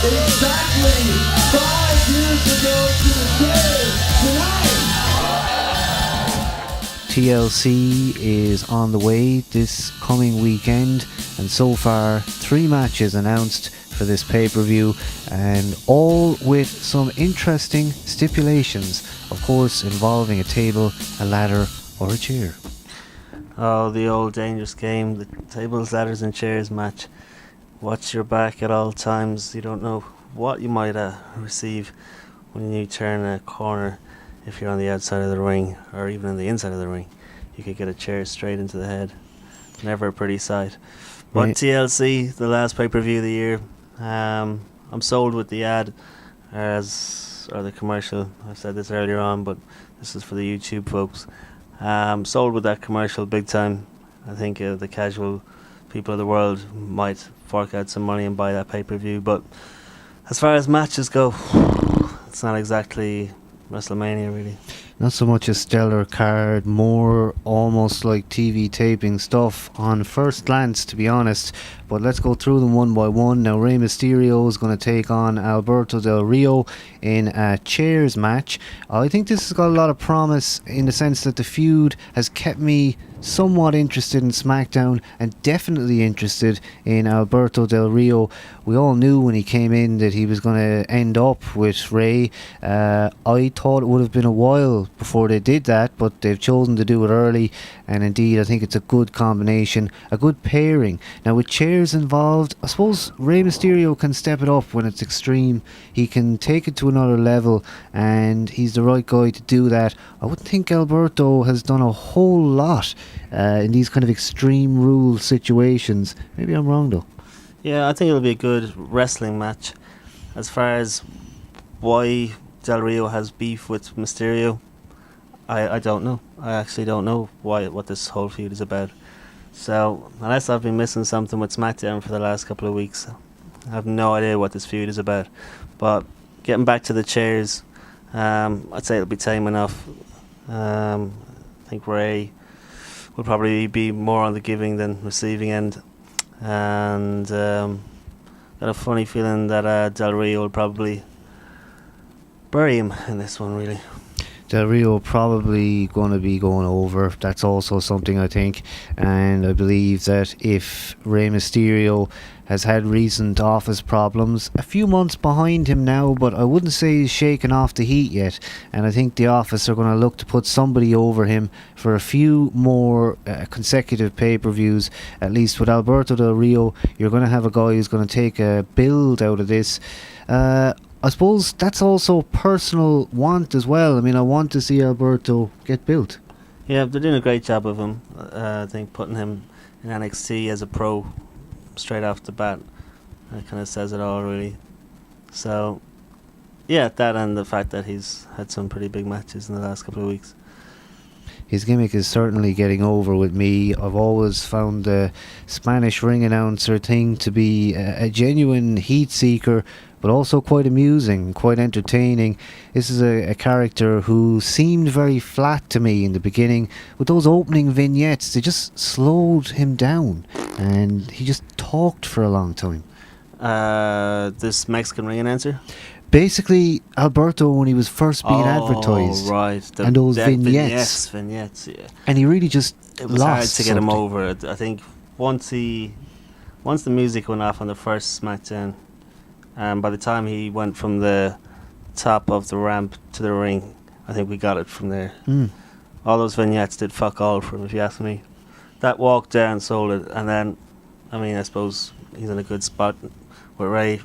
Exactly 5 years ago to the day tonight. TLC is on the way this coming weekend, and so far 3 matches announced for this pay-per-view, and all with some interesting stipulations, of course involving a table, a ladder or a chair. Oh, the old dangerous game, the tables, ladders and chairs match. Watch your back at all times. You don't know what you might receive when you turn a corner. If you're on the outside of the ring or even on the inside of the ring, you could get a chair straight into the head. Never a pretty sight. But Right. TLC, the last pay-per-view of the year, I'm sold with the ad or the commercial. I said this earlier on, but this is for the YouTube folks. Sold with that commercial big time. I think the casual people of the world might fork out some money and buy that pay-per-view. But as far as matches go, it's not exactly WrestleMania really. Not so much a stellar card, more almost like TV taping stuff on first glance, to be honest. But let's go through them one by one. Now, Rey Mysterio is going to take on Alberto Del Rio in a chairs match. I think this has got a lot of promise in the sense that the feud has kept me somewhat interested in SmackDown and definitely interested in Alberto Del Rio. We all knew when he came in that he was going to end up with Rey. I thought it would have been a while before they did that, but they've chosen to do it early, and indeed I think it's a good combination, a good pairing. Now, with chairs involved, I suppose Rey Mysterio can step it up when it's extreme. He can take it to another level, and he's the right guy to do that. I wouldn't think Alberto has done a whole lot in these kind of extreme rule situations. Maybe I'm wrong though. Yeah, I think it'll be a good wrestling match. As far as why Del Rio has beef with Mysterio, I don't know. I actually don't know what this whole feud is about. So, unless I've been missing something with SmackDown for the last couple of weeks, I have no idea what this feud is about. But getting back to the chairs, I'd say it'll be tame enough. I think Rey will probably be more on the giving than receiving end. And got a funny feeling that Del Rio will probably bury him in this one, really. Del Rio probably going to be going over. That's also something I think, and I believe that if Rey Mysterio has had recent office problems, a few months behind him now, but I wouldn't say he's shaken off the heat yet, and I think the office are going to look to put somebody over him for a few more consecutive pay-per-views. At least with Alberto Del Rio, you're going to have a guy who's going to take a build out of this. I suppose that's also personal want as well. I mean, I want to see Alberto get built. Yeah, they're doing a great job of him. I think putting him in NXT as a pro straight off the bat, that kind of says it all, really. So, yeah, that and the fact that he's had some pretty big matches in the last couple of weeks. His gimmick is certainly getting over with me. I've always found the Spanish ring announcer thing to be a genuine heat seeker, but also quite amusing, quite entertaining. This is a character who seemed very flat to me in the beginning. With those opening vignettes, they just slowed him down, and he just talked for a long time. This Mexican ring announcer? Basically, Alberto, when he was first being advertised, right. and those vignettes, yeah. And he really just It was lost hard to get him something. over. I think once the music went off on the first SmackDown, and by the time he went from the top of the ramp to the ring, I think we got it from there. All those vignettes did fuck all for him, if you ask me. That walk down sold it, and then, I mean, I suppose he's in a good spot with Rey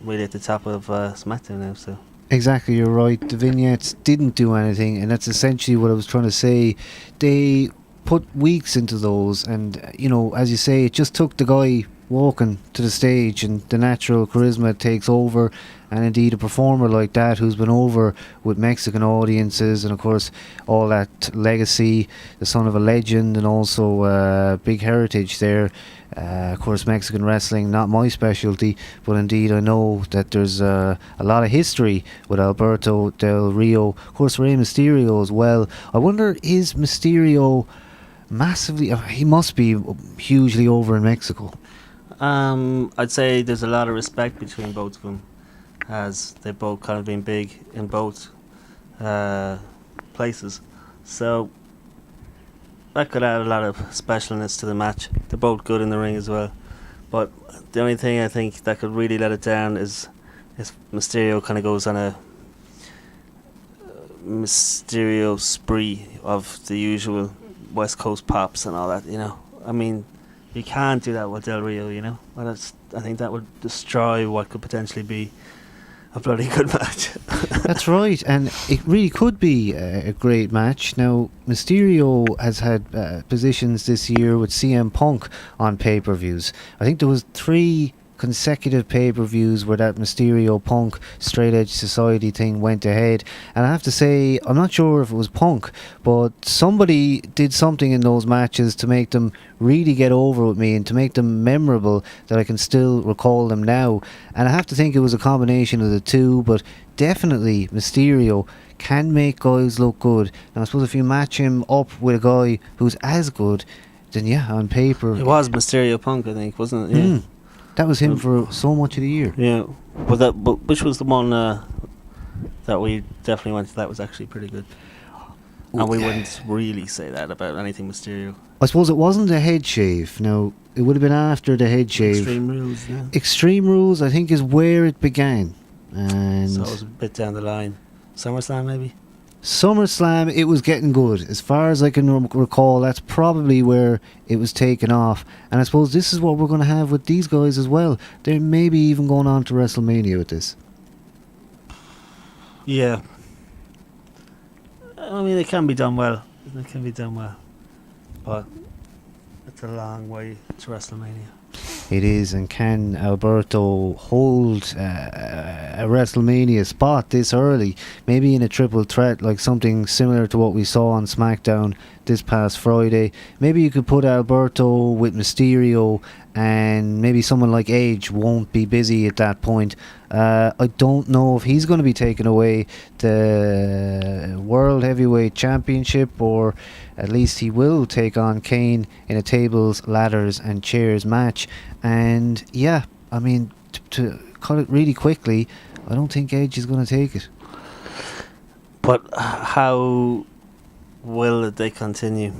really at the top of SmackDown now, so. Exactly, you're right. The vignettes didn't do anything, and that's essentially what I was trying to say. They put weeks into those, and, you know, as you say, it just took the guy walking to the stage and the natural charisma takes over, and indeed a performer like that who's been over with Mexican audiences and of course all that legacy, the son of a legend, and also big heritage there. Of course, Mexican wrestling, not my specialty, but indeed I know that there's a lot of history with Alberto Del Rio. Of course, Rey Mysterio as well. I wonder, is Mysterio massively... he must be hugely over in Mexico. I'd say there's a lot of respect between both of them. as they've both kind of been big in both places. So that could add a lot of specialness to the match. They're both good in the ring as well. But the only thing I think that could really let it down is Mysterio kind of goes on a Mysterio spree of the usual West Coast pops and all that, you know. I mean, you can't do that with Del Rio, you know. Well, I think that would destroy what could potentially be a bloody good match. That's right, and it really could be a great match. Now, Mysterio has had positions this year with CM Punk on pay-per-views. I think there was 3 consecutive pay-per-views where that Mysterio Punk Straight Edge Society thing went ahead, and I have to say, I'm not sure if it was Punk, but somebody did something in those matches to make them really get over with me and to make them memorable that I can still recall them now. And I have to think it was a combination of the two, but definitely Mysterio can make guys look good. Now I suppose if you match him up with a guy who's as good, then yeah, on paper It was Mysterio Punk, I think, wasn't it? Yeah. That was him for so much of the year. Yeah, but which was the one that we definitely went to? That was actually pretty good, and we wouldn't really say that about anything Mysterio. I suppose it wasn't a head shave. Now it would have been after the head shave. Extreme Rules, yeah. Extreme Rules, I think, is where it began, and So it was a bit down the line. SummerSlam, maybe. SummerSlam, it was getting good. As far as I can recall, that's probably where it was taken off. And I suppose this is what we're going to have with these guys as well. They're maybe even going on to WrestleMania with this. Yeah. I mean, it can be done well. It can be done well. But it's a long way to WrestleMania. It is, and can Alberto hold a WrestleMania spot this early? Maybe in a triple threat, like something similar to what we saw on SmackDown this past Friday. Maybe you could put Alberto with Mysterio, and maybe someone like Edge won't be busy at that point. I don't know if he's going to be taking away the World Heavyweight Championship, or at least he will take on Kane in a tables, ladders and chairs match. And yeah, I mean, to cut it really quickly, I don't think Edge is going to take it. But how will they continue?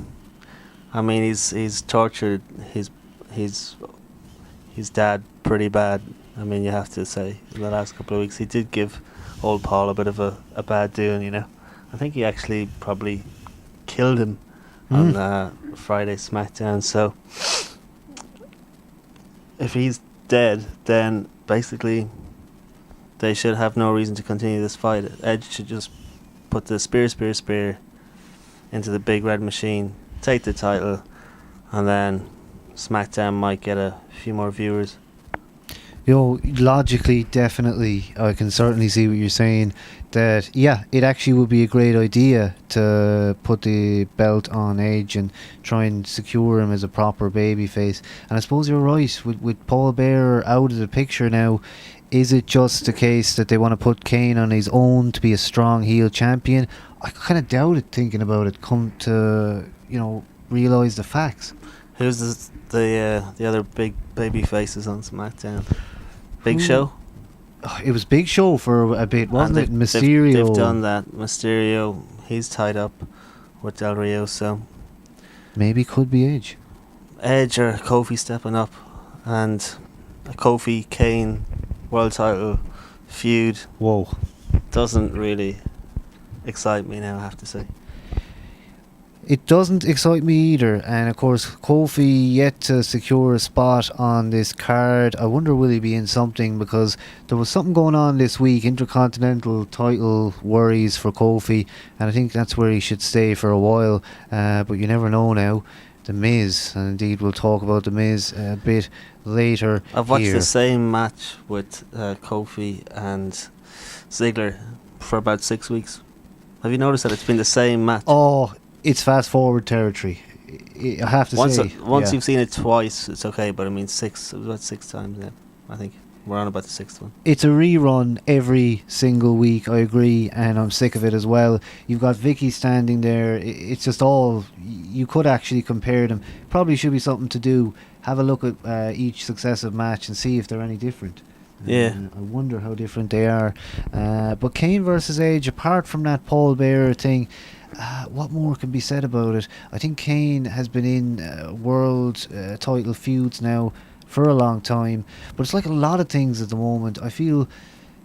I mean, he's tortured his dad pretty bad. I mean, you have to say, in the last couple of weeks, he did give old Paul a bit of a bad doing, you know. I think he actually probably killed him on Friday SmackDown. So if he's dead, then basically they should have no reason to continue this fight. Edge should just put the spear into the big red machine, take the title, and then SmackDown might get a few more viewers. You know, logically, definitely, I can certainly see what you're saying. That, yeah, it actually would be a great idea to put the belt on Edge and try and secure him as a proper babyface. And I suppose you're right, with Paul Bearer out of the picture now, is it just a case that they want to put Kane on his own to be a strong heel champion? I kind of doubt it, thinking about it, come to, you know, realise the facts. Who's the other big baby faces on SmackDown? Big Show? It was Big Show for a bit, wasn't it? Mysterio. They've done that. Mysterio, he's tied up with Del Rio, so maybe could be Edge. Edge or Kofi stepping up, and a Kofi Kane world title feud. Whoa. Doesn't really excite me now, I have to say. It doesn't excite me either, and of course Kofi yet to secure a spot on this card. I wonder will he be in something, because there was something going on this week, Intercontinental title worries for Kofi, and I think that's where he should stay for a while, but you never know now. The Miz, and indeed we'll talk about The Miz a bit later. I've watched here. the same match with Kofi and Ziggler for about 6 weeks. Have you noticed that it's been the same match? Oh, it's fast forward territory. I have to say. Once you've seen it twice, it's okay. But I mean, it was about 6 times now. I think we're on about the 6th one. It's a rerun every single week, I agree, and I'm sick of it as well. You've got Vicky standing there. It's just all, you could actually compare them. Probably should be something to do. Have a look at each successive match and see if they're any different. Yeah. I wonder how different they are. But Kane versus Edge, apart from that Paul Bearer thing, what more can be said about it? I think Kane has been in world title feuds now for a long time, but it's like a lot of things at the moment. I feel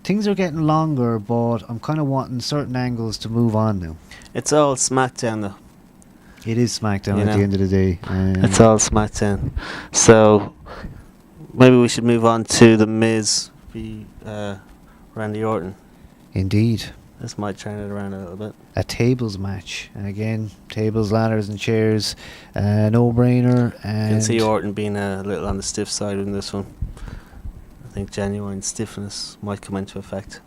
things are getting longer, but I'm kind of wanting certain angles to move on now. It's all SmackDown though. It is SmackDown You at know, the end of the day. It's all SmackDown. So maybe we should move on to the Miz v Randy Orton. Indeed. This might turn it around a little bit. A tables match, and again, tables, ladders, and chairs, no brainer. And You can see Orton being a little on the stiff side in this one. I think genuine stiffness might come into effect.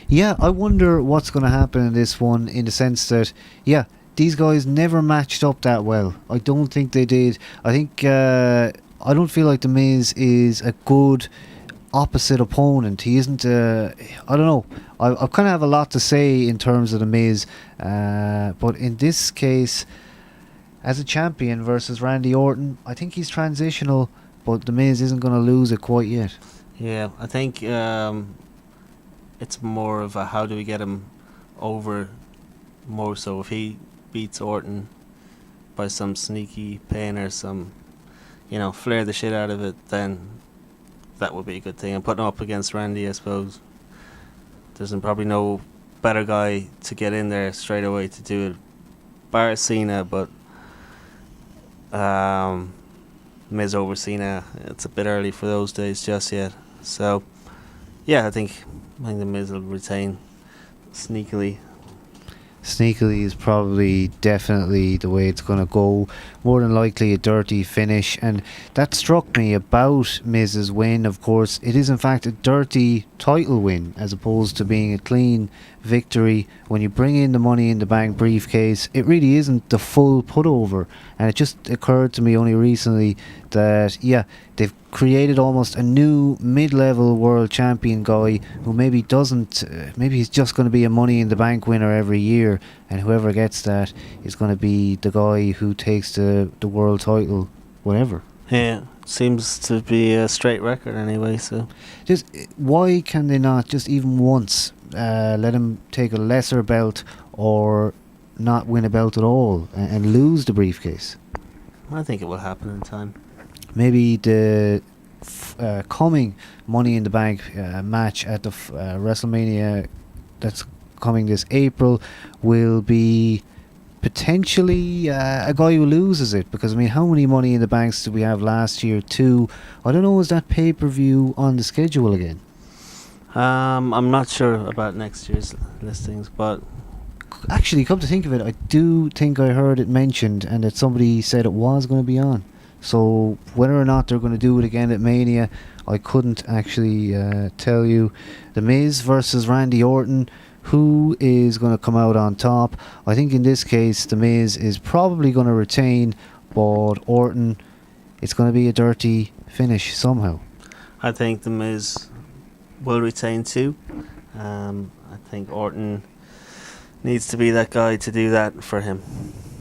Yeah, I wonder what's going to happen in this one, in the sense that, yeah, these guys never matched up that well. I don't think they did. I think I don't feel like The Miz is a good opposite opponent. He isn't. I don't know. I kind of have a lot to say in terms of The Miz, but in this case, as a champion versus Randy Orton, I think he's transitional, but The Miz isn't going to lose it quite yet. Yeah, I think it's more of a how do we get him over more so. If he beats Orton by some sneaky pin or some, flare the shit out of it, then that would be a good thing. And putting him up against Randy, I suppose, there's probably no better guy to get in there straight away to do it, bar Cena, but Miz over Cena, it's a bit early for those days just yet. So, yeah, I think The Miz will retain sneakily. Sneakily is probably definitely the way it's going to go. More than likely a dirty finish. And that struck me about Miz's win, of course. It is in fact a dirty title win as opposed to being a clean victory. When you bring in the Money in the Bank briefcase, it really isn't the full putover. And it just occurred to me only recently that, yeah, they've created almost a new mid-level world champion guy who maybe doesn't, maybe he's just going to be a Money in the Bank winner every year, and whoever gets that is going to be the guy who takes the world title, whatever. Yeah, seems to be a straight record anyway, so. Just why can they not just even once let him take a lesser belt or not win a belt at all and lose the briefcase? I think it will happen in time. Maybe the coming Money in the Bank match at the WrestleMania that's coming this April will be potentially a guy who loses it, because I mean, how many Money in the Banks did we have last year? 2. I don't know, is that pay-per-view on the schedule again? I'm not sure about next year's listings, but actually, come to think of it, I do think I heard it mentioned and that somebody said it was going to be on. So whether or not they're going to do it again at Mania, I couldn't actually tell you. The Miz versus Randy Orton, who is going to come out on top? I think in this case, The Miz is probably going to retain, but Orton, it's going to be a dirty finish somehow. I think The Miz will retain too. I think Orton needs to be that guy to do that for him.